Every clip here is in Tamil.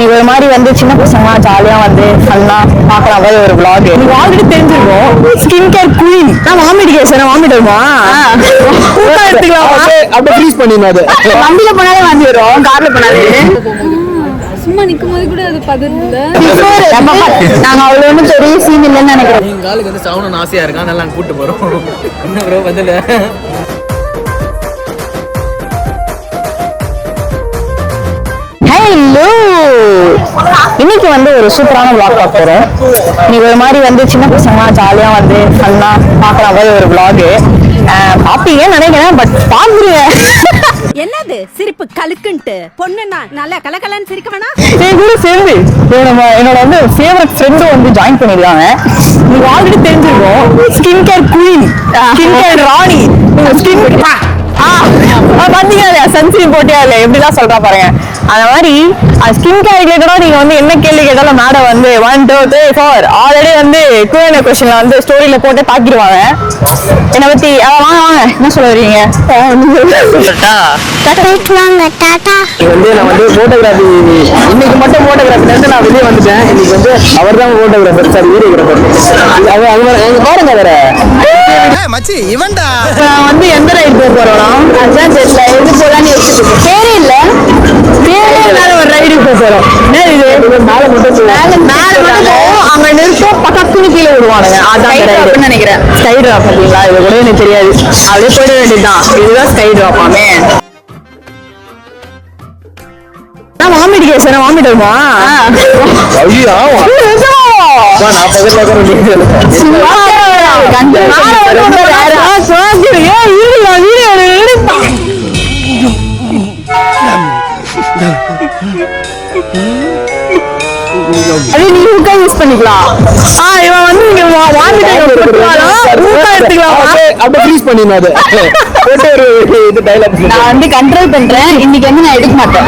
இன்னைக்கு ஒரு மாதிரி வந்து சின்ன பசங்க ஜாலியா வந்து ஃபன்னா பாக்குற மாதிரி ஒரு vlog. நீங்க ஆல்ரெடி தெரிஞ்சிருக்கோம் ஸ்கின் கேர் குயின். நான் வாமிடிகேஷன் வாமிடுமா எடுத்துக்கலாம் அப்படியே ஃப்ரீஸ் பண்ணினாது. வண்டியில போனாலே வாந்தி வரும், கார்ல போனாலே சும்மா நிக்கும் போது கூட அது பதறல. நாங்க அவ்வளவு ஒன்றும் பெரிய சீன் இல்லைன்னு நினைக்கிறேன். எங்க ஆளுக்கு வந்து சாவணும்னு ஆசையா இருக்கு, அதனால நாங்க கூட்டு போறோம். என்ன ப்ரோ பதில ஹலோ, இன்னைக்கு வந்து ஒரு சூப்பரான vlog பார்க்க போறோம். இன்னைக்கு ஒரு மாதிரி வந்து சின்ன பசங்க ஜாலியா வந்து ஃபன்னா பாக்குற மாதிரி ஒரு vlog பாப்பீங்கன்னு நினைக்கிறேன். பட் பாக்குறீங்க என்னது சிரிப்பு கலுக்குன்ட்டு பொண்ணுன்னா நல்லா கலகலன்னு சிரிக்க வேணா. என் கூட சேர்ந்து என்னோட வந்து ஃபேவரட் ஃப்ரெண்டும் வந்து ஜாயின் பண்ணிருக்காங்க. நீங்க ஆல்ரெடி தெரிஞ்சிருக்கோம் skin care queen, skin care ராணி. ஸ்கின் பாத்தீங்க சன்ஸ்கிரீன் போட்டியா இல்ல எப்படிலாம் சொல்றா பாருங்க. அந்த மாதிரி ஸ்கின் கேர் ரிலேட்டடா நீங்க வந்து என்ன கேள்வி கேட்டாலும் மேடம் வந்து 1 2 3 4 ஆல்ரெடி வந்து Q&A கொஸ்டின்ல வந்து ஸ்டோரியில போட்டு தாக்கிடுவாங்க. என்னை பத்தி வாங்க வாங்க என்ன சொல்ல வரீங்க? வந்து நான் வந்து போட்டோகிராஃபி இன்னைக்கு மட்டும் போட்டோகிராஃபில இருந்து நான் வெளியே வந்துட்டேன். இன்னைக்கு வந்து அவர் தான் போட்டோகிராஃபர், சார் வீடியோகிராஃபர். அது பாருங்க வேற மச்சி இவன்டா. நான் வந்து எந்த ரைட் போக போறோம்னா அதான் தெரியல, எது போலான்னு யோசிச்சுட்டு பேரே இல்ல ஒரு ரைடு போக போறோம். என்ன இது மேல மட்டும் அங்க நிறுத்தம் பக்கத்துக்கு கீழே விடுவானுங்க. அதான் நினைக்கிறேன் ஸ்கை டிராப். பாத்தீங்களா, இது கூட எனக்கு தெரியாது. அப்படியே போயிட வேண்டியதுதான். இதுதான் ஸ்கை டிராப்பாமே. வாமிடிகேஷன் வாமிடுமா நீ ஊக்கா யூஸ் பண்ணிக்கலாம். இவன் வந்து நான் வந்து கண்ட்ரோல் பண்றேன். இன்னைக்கு வந்து நான் எடுக்க மாட்டேன்.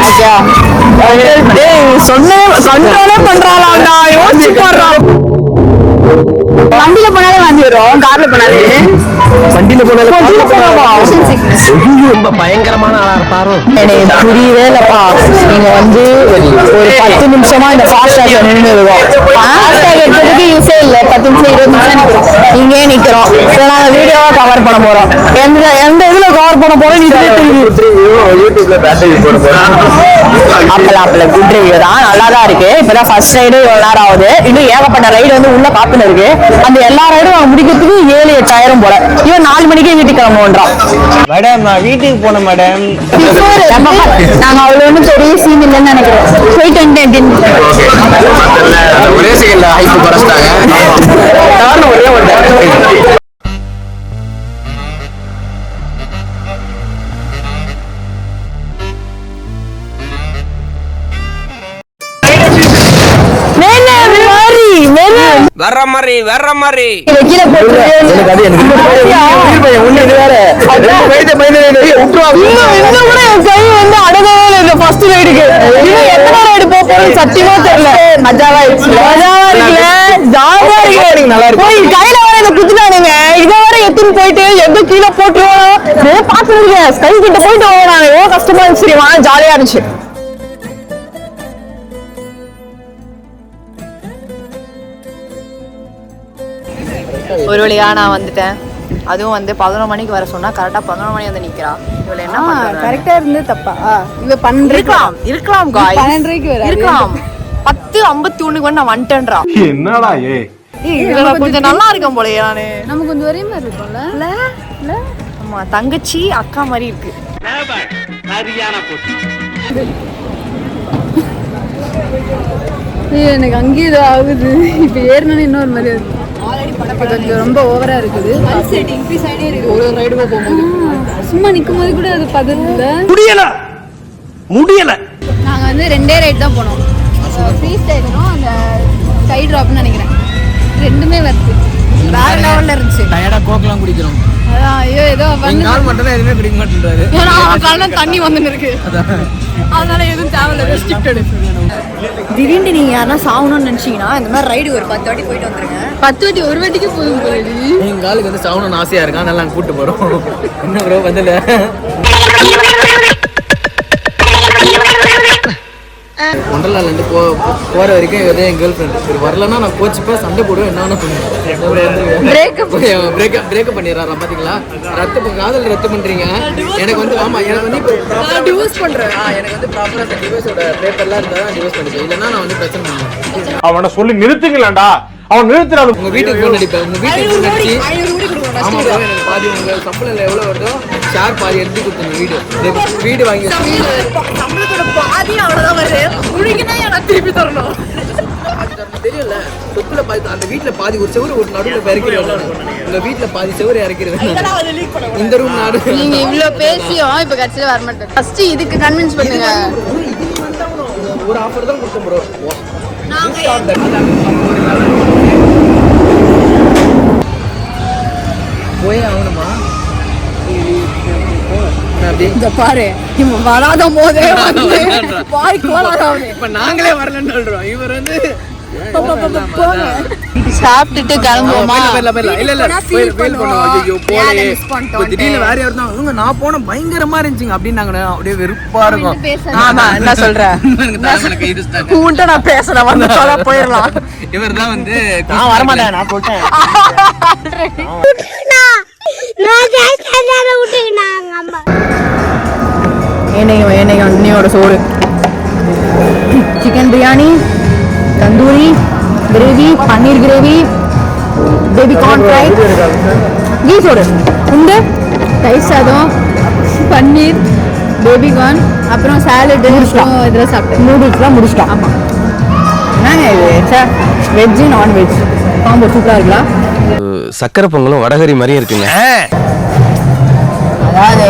கண்ட்ரோலே பண்றாளா, யோசிச்சு போடுறான். வண்டியில போனாலே வாந்தி வரும், கார்ல போனாலே. வண்டியில ரொம்ப பயங்கரமான ஆளா இருப்பாரோ எனக்கு புரியவே இல்லப்பா. நீங்க வந்து ஒரு 10 நிமிஷமா இந்த ஃபாஸ்டாக் நின்று இருக்கோம். ஃபாஸ்டாக் எடுத்ததுக்கு யூஸே இல்ல. 10 நிமிஷம் 20 நிமிஷம் இங்கே நிக்கிறோம். நாங்க வீடியோவா கவர் பண்ண போறோம். எந்த இதுல கவர் பண்ண போறோம் யூடியூப்ல பேட்டரி போட போறோம். அப்பல குட் ரிவ்யூ தான், நல்லாதான் இருக்கு. இப்பதான் ஃபர்ஸ்ட் ரைடு இவ்வளவு நேரம் ஆகுது. இன்னும் ஏகப்பட்ட ரைடு வந்து உள்ள காத்துன்னு இருக்கு. அந்த எல்லா ரைடும் அவங்க முடிக்கிறதுக்கு 7-8 போல. இவன் 4 மணிக்கே வீட்டுக்கு கிளம்புவோன்றான். மேடம் நான் வீட்டுக்கு போனேன் மேடம். நாங்க அவ்வளவு ஒன்றும் பெரிய சீன் இல்லைன்னு நினைக்கிறோம். போயிட்டு வந்துட்டேன். ஒரே செகண்ட்ல ஹைப் குறைச்சிட்டாங்க. ஒரே ஒரு வர்ற மாதிரி கீழே போட்டு சத்தியமா தெரியல. மஜாவா கையில வர இந்த குத்துட்டானுங்க. இதை வர எத்துன்னு போயிட்டு எங்க கீழே போட்டுருவோம் பாத்துருக்கேன். ஸ்கை கிட்ட போயிட்டு நான் எவ்வளவு கஷ்டமா இருந்துச்சு, ஜாலியா இருந்துச்சு. ஒரு வழியா நான் வந்துட்டேன். அதுவும் வந்து 11 மணிக்கு வர சொன்னா கரெக்டா 11 மணி வந்து நிக்கிறா. இவள என்ன பண்றா? கரெக்டா இருந்து தப்பா இவ இருக்கலாம் गाइस 12:30க்கு வர இருக்கலாம். 10:51க்கு வந்து நான் வந்துட்டேன்றா. என்னடா இதுல கொஞ்சம் நல்லா இருக்கும் போல. நானு நமக்கு கொஞ்சம் ஒரே மாதிரி இருக்கும்ல. இல்ல ஆமா, தங்கச்சி அக்கா மாதிரி இருக்கு. எனக்கு அங்கேயே இது ஆகுது. இப்ப ஏறணும்னு இன்னொரு மாதிரி இருக்கு. கொஞ்சம் ரொம்ப ஓவரா இருக்குது. இன்க்ரீஸ் ஆயிட்டே இருக்கு. ஒரு ரைடு போகும்போது சும்மா நிக்கும் போது கூட அது பதறல. முடியல. நாங்க வந்து 2 ரைட் தான் போனோம். ஃப்ரீ ஸ்டைலும் அந்த ஸ்கை டிராப்னு நினைக்கிறேன். ரெண்டுமே வருது. வேற லெவல்ல இருந்துச்சு. டயர்டா கோக்லாம் குடிக்கிறோம். அதான் ஐயோ ஏதோ கால் மட்டும் எதுவுமே குடிக்க மாட்டேன்றாரு. ஏன்னா அவன் கால்ல தண்ணி வந்துன்னு இருக்கு. அதனால எதுவும் தேவையில்ல, ரெஸ்ட்ரிக்டட். திடீர்னு நீங்க யாரா சாவணும்னு நினைச்சீங்கன்னா இந்த மாதிரி ரைடு ஒரு 10 வாட்டி போயிட்டு வந்துருங்க. 10 வாட்டி ஒரு வாட்டிக்கு போதும் போலடி. எங்க ஆளுக்கு வந்து சாவணும்னு ஆசையா இருக்கு, அதனால நாங்க கூட்டு போறோம். என்ன ப்ரோ பதில ஒண்டர்லாலேருந்து போகிற வரைக்கும் இதே என் கேர்ள் ஃப்ரெண்டு. சரி வரலன்னா நான் கோச்சிப்பேன், சண்டை போடுவேன், என்ன பண்ணுவேன், பிரேக்கப் பண்ணிடுறாரா பார்த்தீங்களா? காதல் ரத்து பண்ணுறீங்க. எனக்கு வந்து ஆமாம், எனக்கு வந்து இப்போ டிவோர்ஸ் பண்ணுறேன். எனக்கு வந்து ப்ராப்பராக அந்த டிவோர்ஸோட பேப்பர்லாம் இருந்தால் தான் டிவோர்ஸ் பண்ணிப்பேன், இல்லைன்னா நான் வந்து பிரச்சனை பண்ணுவேன். அவனை சொல்லி நிறுத்துங்களேன்டா, அவன் நிறுத்துறாரு. உங்கள் வீட்டுக்கு ஃபோன் அடிப்பேன், உங்கள் வீட்டுக்கு ஃபோன் அடிச்சு ஆமாம் எனக்கு பாதி உங்கள் சம்பளம் எவ்வளோ வருதோ ஷேர் பாதி எடுத்து கொடுத்துருங்க. வீடு வாங்கி சம்பளத்தோட பாதி அவ்வளவுதான் வருது. உனக்குன்னா எனக்கு திருப்பி தரணும். தெரியல சொத்துல பாதி, அந்த வீட்டுல பாதி ஒரு செவரு ஒரு நடுவில் இறக்கிறேன். உங்க வீட்டுல பாதி செவரு இறக்கிறது இந்த ரூம் நாடு. நீங்க இவ்ளோ பேசியும் இப்ப கட்சியில வர மாட்டேன். ஃபர்ஸ்ட் இதுக்கு கன்வின்ஸ் பண்ணுங்க. ஒரு ஆஃபர் தான் கொடுத்தோம் ப்ரோ. போய் ஆகணுமா? இந்த பாரு இவன் வராத போதே இப்ப நாங்களே வரலன்னு சொல்றோம். இவர் வந்து சாப்பிட்டுட்டு கிளம்புவோமா? திடீர்னு வேற யாரும் தான் இவங்க நான் போன பயங்கரமா இருந்துச்சுங்க அப்படின்னாங்க. அப்படியே வெறுப்பா இருக்கும். ஆமா என்ன சொல்ற? நான் பேசுறேன் வந்து சொல்ல போயிடலாம். இவர் தான் வந்து நான் வரமாட்டேன், நான் போட்டேன். என்னையோட சோறு chicken biryani, tandoori gravy, paneer gravy, baby corn fry, கீ சோறு, உண்டு தயிர் சாதம், பன்னீர், பேபி கார்ன், அப்புறம் சாலடு இதெல்லாம் சாப்பிட்டேன். நூடுல்ஸ்லாம் முடிச்சிட்டோம். ஆமாம் என்னங்க இது வெஜ்ஜு நான்வெஜ் காம்போ சூப்பராக இருக்கலாம். சக்கரை பொங்கலும் வடகரி மாதிரியும் இருக்குங்க. அதாவது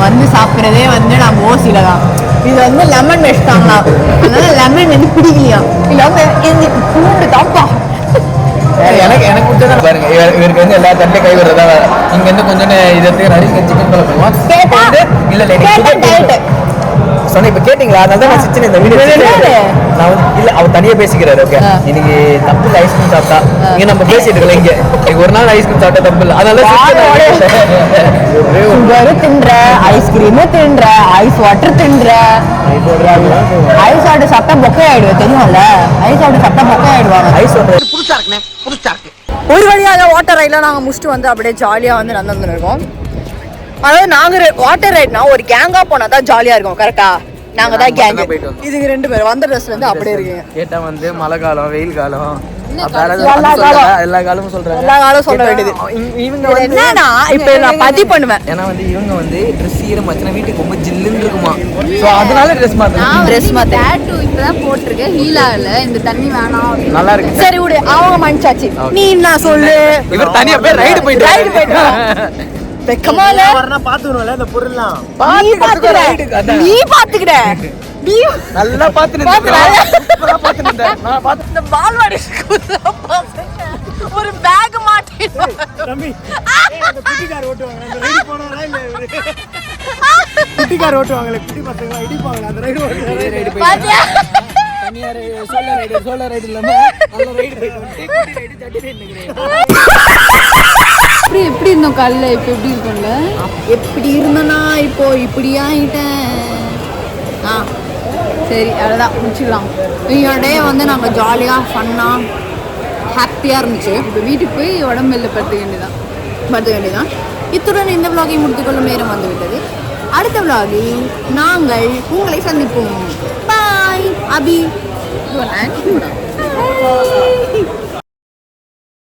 வந்து சாப்பிட்றதே வந்து நான் ஓசில தான். இது வந்து லெமன் வச்சுட்டாங்களா, அதனால லெமன் வந்து பிடிக்கலையா, இல்லை வந்து பூண்டு தாப்பா. எனக்கு பிடிச்சதான் பாருங்க. இவருக்கு வந்து எல்லா தண்ணியும் கை விடுறதா. இங்க இருந்து கொஞ்சம் இதற்கு நிறைய சிக்கன் குழம்புவோம். இல்ல சொன்ன இப்ப கேட்டீங்களா? அதனால தான் நான் சிச்சன் இந்த வீடியோ நான் வந்து இல்ல அவர் தனியா பேசிக்கிறாரு. ஓகே இன்னைக்கு தப்பு இல்லை, ஐஸ்கிரீம் சாப்பிட்டா இங்க நம்ம பேசிட்டு இருக்கல. இங்க ஒரு நாள் ஐஸ்கிரீம் சாப்பிட்டா தப்பு இல்லை. அதனால சுகரு தின்ற, ஐஸ்கிரீமு தின்ற, ஐஸ் வாட்டர் தின்ற. ஐஸ் வாட்டர் சாப்பிட்டா பொக்கை ஆயிடுவேன் தெரியும்ல. ஐஸ் வாட்டர் சாப்பிட்டா பொக்கை ஆயிடுவாங்க. ஐஸ் வாட்டர் புதுசா இருக்குண்ணே, புதுசா இருக்கு. ஒரு வழியாக வாட்டர் ரைட்ல நாங்க முடிச்சுட்டு வந்து அப்படியே ஜாலியா வந்து நடந்து இருக்கோம். அதாவது நாங்க வாட்டர் ரைட்னா ஒரு கேங்கா போனா தான் ஜாலியா இருக்கும். கரெக்டா? நாங்க தான் கேங். இதுங்க ரெண்டு பேரும் வந்த ட்ரெஸ்ல இருந்து அப்படியே இருக்கீங்க. கேட்டா வந்து மழை காலம், வெயில் காலம், எல்லா காலமும் சொல்ல வேண்டியது. இவங்க என்னன்னா இப்ப நான் பதிவு பண்ணுவேன். ஏன்னா வந்து இவங்க வந்து ட்ரெஸ் ஈரமாச்சுன்னா வீட்டுக்கு ரொம்ப ஜில்லுன்னு இருக்குமா. சோ அதனால ட்ரெஸ் மாத்தணும். ட்ரெஸ் டேட்டூ இப்பதான் போட்டிருக்கேன். ஹீல் ஆகல, இந்த தண்ணி வேணாம். நல்லா இருக்கு. சரி விடு, அவங்க மன்னிச்சாச்சு. நீ என்ன சொல்லு? இவர் தனியா போய் ரைடு போயிட்டு வெக்கமால வரனா பாத்துறோம்ல இந்த பொருள்லாம். நீ பாத்துக்கிற நீ நல்லா பாத்துனேன். நான் பாத்து இந்த பால்வாடி ஒரு பேக் மாட்டிடுவாங்க தம்பி. அந்த குட்டிக்கார ஓட்டுவாங்க, அந்த ரைடு போனாங்களா இல்ல இவரு? குட்டிக்கார ஓட்டுவாங்களே, குட்டி பசங்களா இடிப்பாங்க, அந்த ரைடு ஓட்டுவாங்க. பாத்தியா? தனியா சோலோ ரைடு இல்லாம நல்ல ரைடு போயிட்டு குட்டி ரைடு தட்டி நிக்கிறேன். எப்படி இருந்தோம் காலைல, இப்போ எப்படி இருக்கும்ல? எப்படி இருந்தனா இப்போ இப்படி ஆயிட்டேன். சரி அவ்வளோதான் முடிச்சுக்கலாம். இந்த டே வந்து நாங்கள் ஜாலியாக ஃபன்னாக ஹாப்பியாக இருந்துச்சு. இப்போ வீட்டுக்கு போய் உடம்பு வெளில படுத்த வேண்டியதான். இத்துடன் இந்த விலாகை முடித்துக்கொள்ளும் நேரம் வந்துவிட்டது. அடுத்த விலாகில் நாங்கள் உங்களை சந்திப்போம். பாய் அபி.